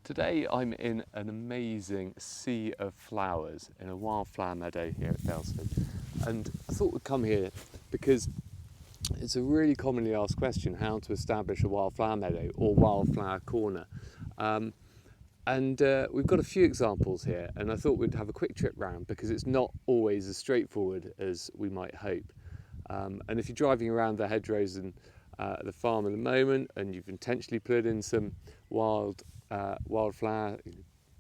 Today I'm in an amazing sea of flowers in a wildflower meadow here at Daylesford, and I thought we'd come here because it's a really commonly asked question how to establish a wildflower meadow or wildflower corner. We've got a few examples here, and I thought we'd have a quick trip round because it's not always as straightforward as we might hope. And if you're driving around the hedgerows and the farm at the moment and you've intentionally put in some wildflower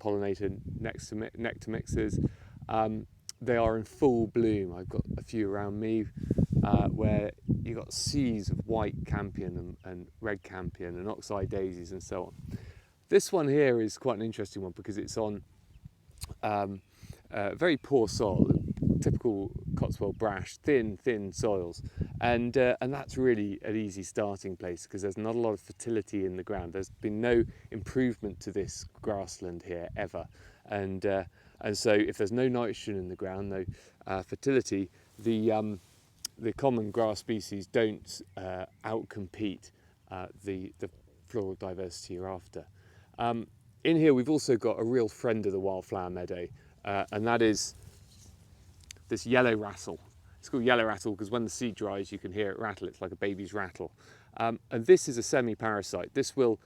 pollinated nectar mixes, they are in full bloom. I've got a few around me where you've got seas of white campian and red campian and oxeye daisies and so on. This one here is quite an interesting one because it's on very poor soil, typical Cotswold brash, thin soils, and that's really an easy starting place because there's not a lot of fertility in the ground. There's been no improvement to this grassland here ever, and so if there's no nitrogen in the ground, no fertility, the common grass species don't outcompete the floral diversity you're after. In here we've also got a real friend of the wildflower meadow, and that is this yellow rattle. It's called yellow rattle because when the seed dries you can hear it rattle. It's like a baby's rattle. And this is a semi-parasite. This will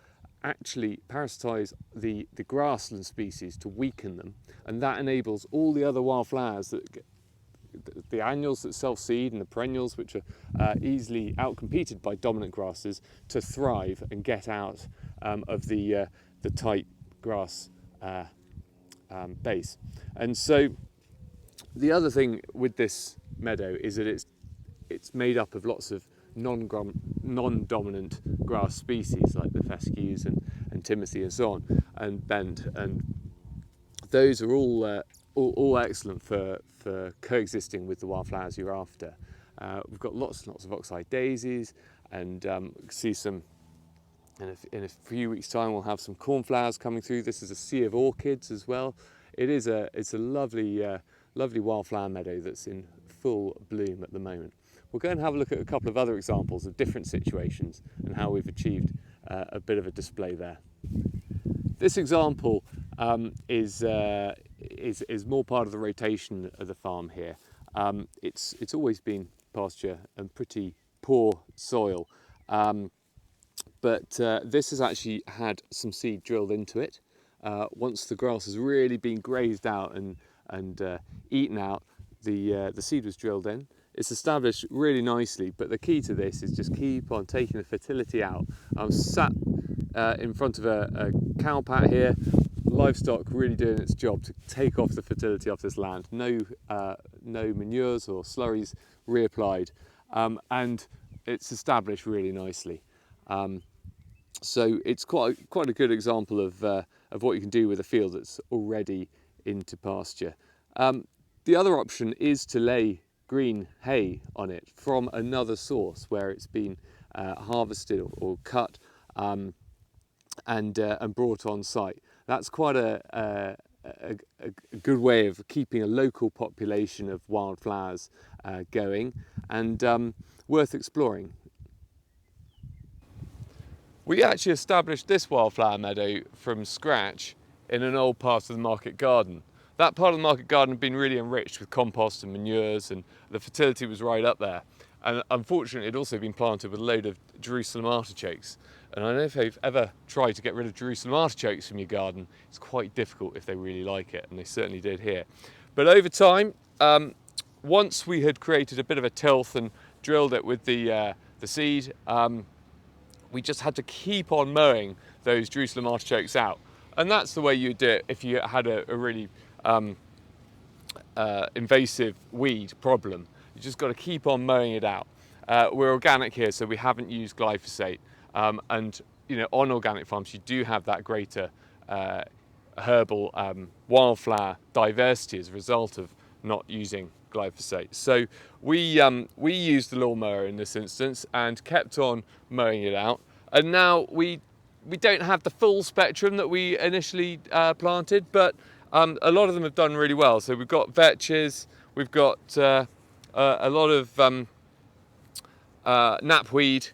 actually parasitise the grassland species to weaken them, and that enables all the other wildflowers, the annuals that self-seed and the perennials, which are easily outcompeted by dominant grasses, to thrive and get out of the tight grass base. And so the other thing with this meadow is that it's made up of lots of non-dominant grass species like the fescues and timothy and so on, and bent, and those are all excellent for coexisting with the wildflowers you're after. We've got lots and lots of oxeye daisies, and see some. In a few weeks' time, we'll have some cornflowers coming through. This is a sea of orchids as well. It's a lovely wildflower meadow that's in full bloom at the moment. We'll go and have a look at a couple of other examples of different situations and how we've achieved a bit of a display there. This example is more part of the rotation of the farm here. It's always been pasture and pretty poor soil. But this has actually had some seed drilled into it. Once the grass has really been grazed out and eaten out, the seed was drilled in. It's established really nicely, but the key to this is just keep on taking the fertility out. I'm sat in front of a cow pat here, livestock really doing its job to take off the fertility off this land. No manures or slurries reapplied, and it's established really nicely. So it's quite a good example of what you can do with a field that's already into pasture. The other option is to lay green hay on it from another source where it's been harvested or cut and brought on site. That's quite a good way of keeping a local population of wildflowers going, and worth exploring. We actually established this wildflower meadow from scratch in an old part of the market garden. That part of the market garden had been really enriched with compost and manures, and the fertility was right up there. And unfortunately, it had also been planted with a load of Jerusalem artichokes. And I don't know if you've ever tried to get rid of Jerusalem artichokes from your garden. It's quite difficult if they really like it, and they certainly did here. But over time, once we had created a bit of a tilth and drilled it with the seed, we just had to keep on mowing those Jerusalem artichokes out. And that's the way you do it if you had a really invasive weed problem. You just got to keep on mowing it out. We're organic here, so we haven't used glyphosate. And on organic farms, you do have that greater herbal wildflower diversity as a result of not using glyphosate. So we used the lawnmower in this instance and kept on mowing it out. And now we don't have the full spectrum that we initially planted, but a lot of them have done really well. So we've got vetches, we've got a lot of napweed,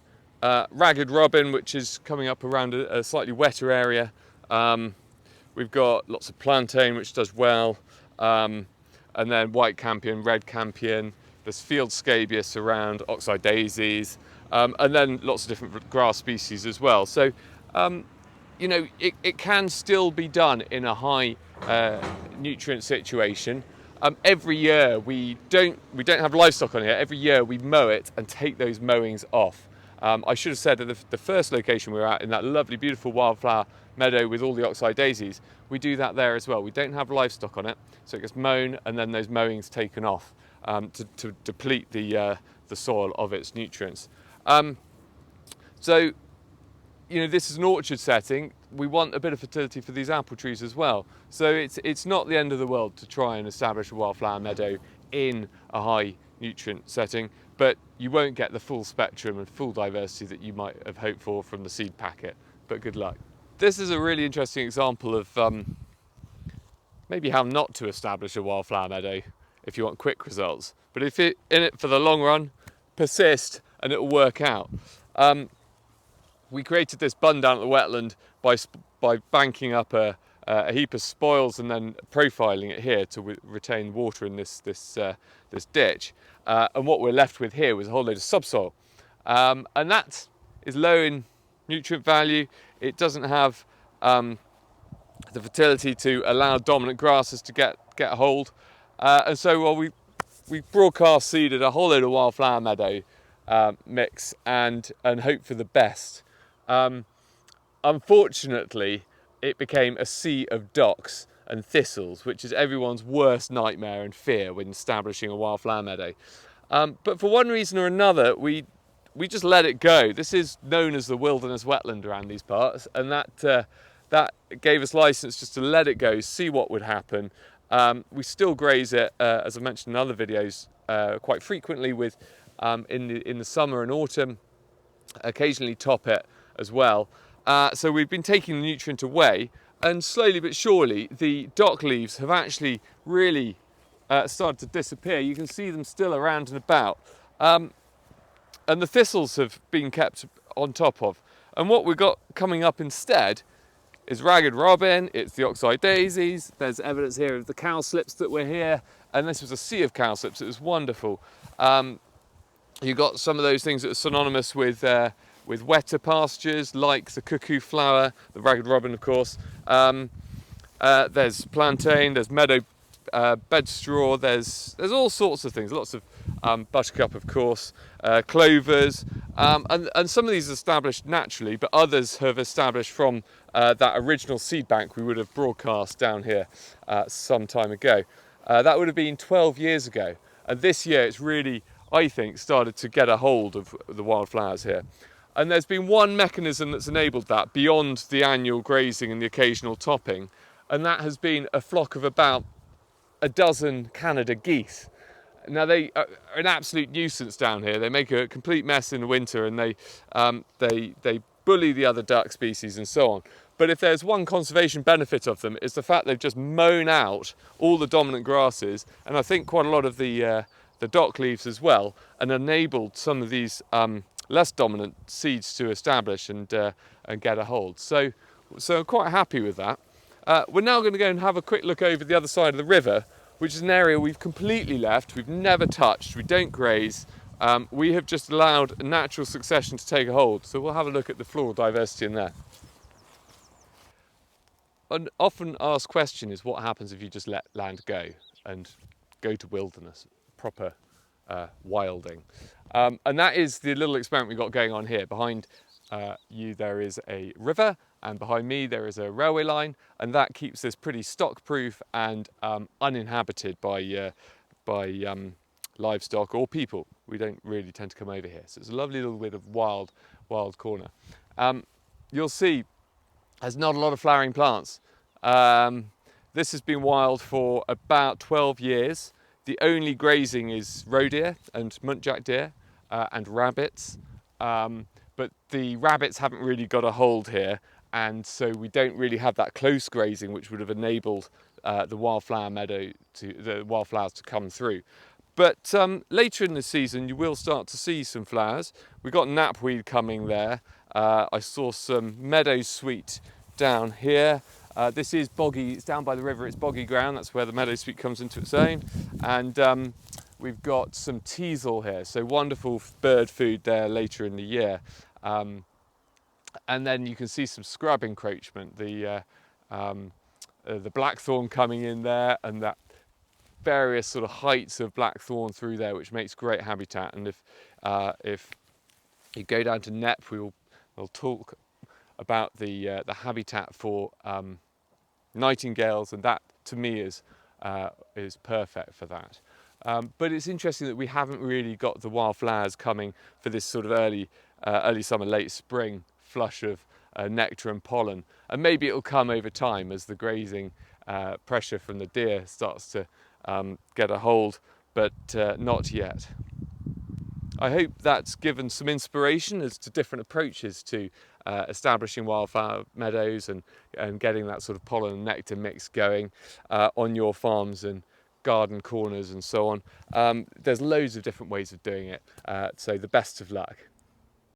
ragged robin, which is coming up around a slightly wetter area, We've got lots of plantain, which does well, and then white campion, red campion. There's field scabious around, oxeye daisies, and then lots of different grass species as well. So, you know, it can still be done in a high nutrient situation. Every year we don't have livestock on here. Every year we mow it and take those mowings off. I should have said that the first location we were at, in that lovely, beautiful wildflower meadow with all the oxeye daisies, we do that there as well. We don't have livestock on it, so it gets mown and then those mowings taken off to deplete the soil of its nutrients. So, you know, this is an orchard setting. We want a bit of fertility for these apple trees as well. So it's not the end of the world to try and establish a wildflower meadow in a high nutrient setting, but you won't get the full spectrum and full diversity that you might have hoped for from the seed packet, but good luck. This is a really interesting example of maybe how not to establish a wildflower meadow if you want quick results. But if you're in it for the long run, persist and it will work out. We created this bund down at the wetland by banking up a heap of spoils and then profiling it here to retain water in this ditch. And what we're left with here was a whole load of subsoil. And that is low in nutrient value. It doesn't have the fertility to allow dominant grasses to get a hold. And so we broadcast seeded a whole load of wildflower meadow mix and hope for the best. Unfortunately, it became a sea of docks and thistles, which is everyone's worst nightmare and fear when establishing a wildflower meadow. But for one reason or another, we just let it go. This is known as the wilderness wetland around these parts, and that gave us license just to let it go, see what would happen. We still graze it, as I mentioned in other videos, quite frequently with in the summer and autumn, occasionally top it as well. So we've been taking the nutrient away, and slowly but surely the dock leaves have actually really started to disappear. You can see them still around and about, and the thistles have been kept on top of. And what we've got coming up instead is ragged robin, it's the oxeye daisies, there's evidence here of the cowslips that were here, and this was a sea of cowslips. It was wonderful. You got some of those things that are synonymous with wetter pastures, like the cuckoo flower, the ragged robin, of course. There's plantain, there's meadow bed straw, there's all sorts of things, lots of buttercup, of course, clovers, and some of these are established naturally, but others have established from that original seed bank we would have broadcast down here some time ago. That would have been 12 years ago, and this year it's really, I think, started to get a hold of the wildflowers here. And there's been one mechanism that's enabled that beyond the annual grazing and the occasional topping, and that has been a flock of about a dozen Canada geese. Now they are an absolute nuisance down here. They make a complete mess in the winter, and they bully the other duck species and so on. But if there's one conservation benefit of them, it's the fact they've just mown out all the dominant grasses, and I think quite a lot of the dock leaves as well, and enabled some of these less dominant seeds to establish and get a hold. So I'm quite happy with that. We're now going to go and have a quick look over the other side of the river, which is an area we've completely left, we've never touched, we don't graze. We have just allowed natural succession to take a hold. So we'll have a look at the floral diversity in there. An often asked question is what happens if you just let land go and go to wilderness, proper wilding. And that is the little experiment we've got going on here. Behind you there is a river, and behind me there is a railway line, and that keeps this pretty stock-proof and uninhabited by livestock or people. We don't really tend to come over here, so it's a lovely little bit of wild corner. You'll see there's not a lot of flowering plants. This has been wild for about 12 years. The only grazing is roe deer and muntjac deer and rabbits, but the rabbits haven't really got a hold here, and so we don't really have that close grazing which would have enabled the wildflower meadow the wildflowers to come through. But later in the season you will start to see some flowers. We've got napweed coming there. I saw some meadow sweet down here. This is boggy, it's down by the river, it's boggy ground, that's where the meadow sweet comes into its own. And we've got some teasel here, so wonderful bird food there later in the year. And then you can see some scrub encroachment, the blackthorn coming in there, and that various sort of heights of blackthorn through there, which makes great habitat. And if you go down to Nep, we'll talk about the habitat for nightingales, and that to me is perfect for that. But it's interesting that we haven't really got the wildflowers coming for this sort of early summer, late spring flush of nectar and pollen, and maybe it'll come over time as the grazing pressure from the deer starts to get a hold, but not yet. I hope that's given some inspiration as to different approaches to establishing wildflower meadows and getting that sort of pollen and nectar mix going on your farms and garden corners and so on. There's loads of different ways of doing it, so the best of luck.